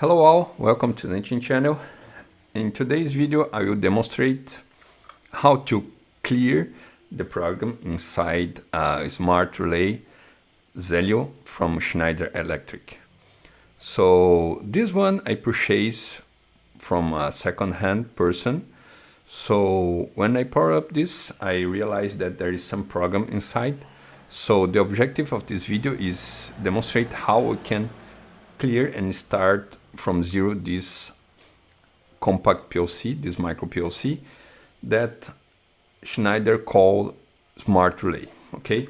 Hello all, welcome to the Engine channel. In today's video I will demonstrate how to clear the program inside a Smart Relay Zelio from Schneider Electric. So this one I purchased from a second-hand person. So when I power up this, I realized that there is some program inside. So the objective of this video is demonstrate how we can clear and start from zero this compact PLC, this micro PLC that Schneider called Smart Relay. Okay,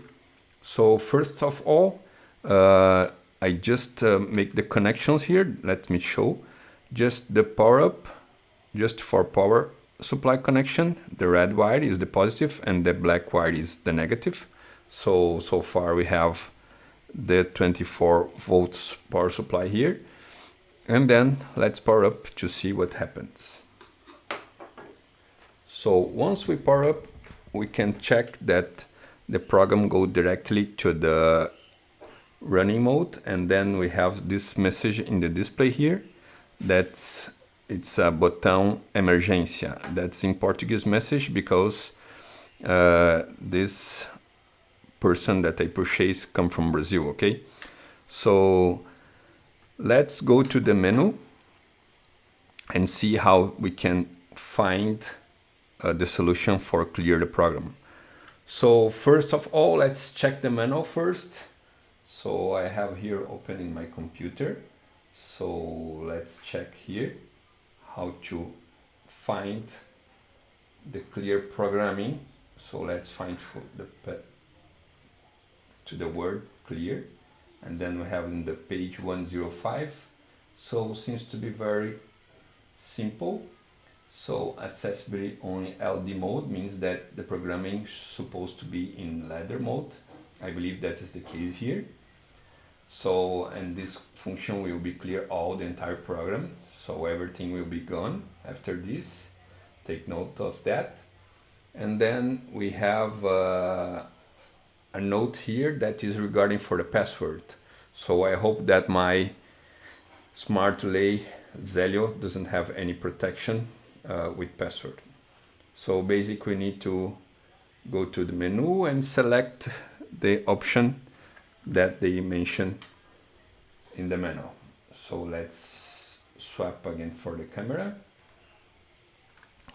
so first of all, I just make the connections here. Let me show just the power up, just for power supply connection. The red wire is the positive and the black wire is the negative. So far we have the 24 volts power supply here, and then let's power up to see what happens. So once we power up, we can check that the program go directly to the running mode, and then we have this message in the display here that's it's a botão emergência. That's in Portuguese message because this person that I purchased come from Brazil. Okay, so let's go to the menu and see how we can find the solution for clear the program. So first of all, let's check the manual first. So I have here opening my computer. So let's check here how to find the clear programming. So let's find for the word clear, and then we have in the page 105. So seems to be very simple. So accessibility only LD mode means that the programming is supposed to be in ladder mode. I believe that is the case here. So, and this function will be clear all the entire program. So everything will be gone after this. Take note of that. And then we have a note here that is regarding for the password. So I hope that my Smart Relay Zelio doesn't have any protection with password. So basically we need to go to the menu and select the option that they mention in the manual. So let's swap again for the camera.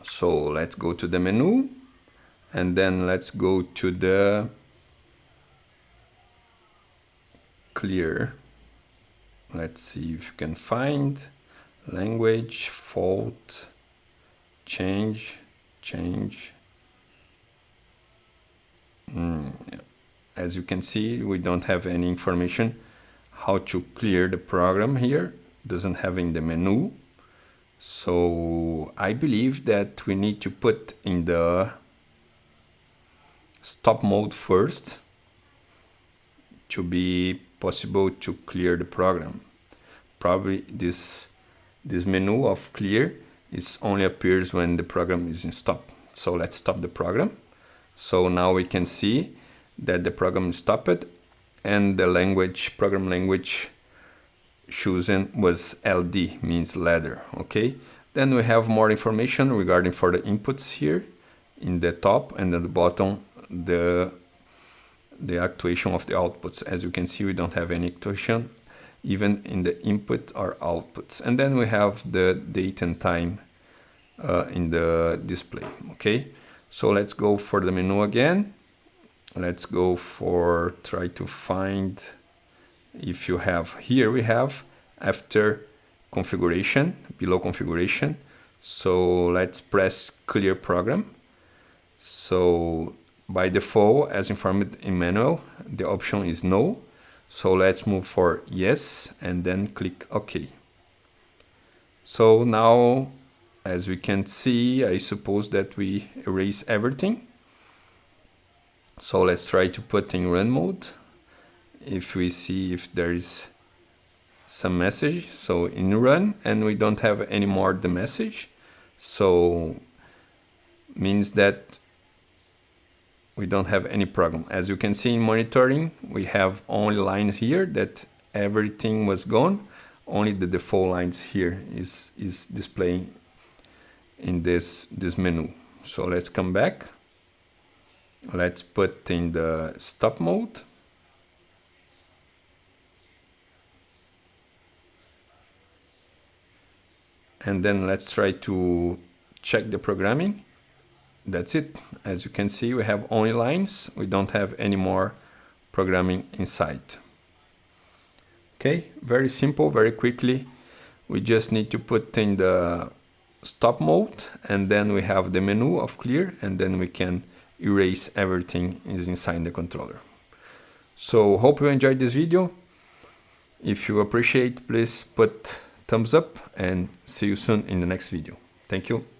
So let's go to the menu, and then let's go to the clear. Let's see if you can find language, fault, change. As you can see, we don't have any information how to clear the program here. Doesn't have in the menu. So I believe that we need to put in the stop mode first to be possible to clear the program. Probably this menu of clear is only appears when the program is in stop. So let's stop the program. So now we can see that the program is stopped and the program language chosen was LD, means ladder. Okay, then we have more information regarding for the inputs here in the top, and at the bottom the actuation of the outputs. As you can see, we don't have any actuation even in the input or outputs. And then we have the date and time in the display. Okay, so let's go for the menu again. Let's go for try to find if you have here. We have after configuration, below configuration. So let's press clear program. So by default, as informed in manual, the option is no. So let's move for yes and then click OK. So now, as we can see, I suppose that we erase everything. So let's try to put in run mode. If we see if there is some message, so in run, and we don't have any more the message. So means that we don't have any program. As you can see in monitoring, we have only lines here that everything was gone. only the default lines here is displaying in this menu. So let's come back. Let's put in the stop mode. And then let's try to check the programming. That's it. As you can see, we have only lines. We don't have any more programming inside. Okay, very simple, very quickly. We just need to put in the stop mode, and then we have the menu of clear, and then we can erase everything is inside the controller. So hope you enjoyed this video. If you appreciate, please put thumbs up, and see you soon in the next video. Thank you.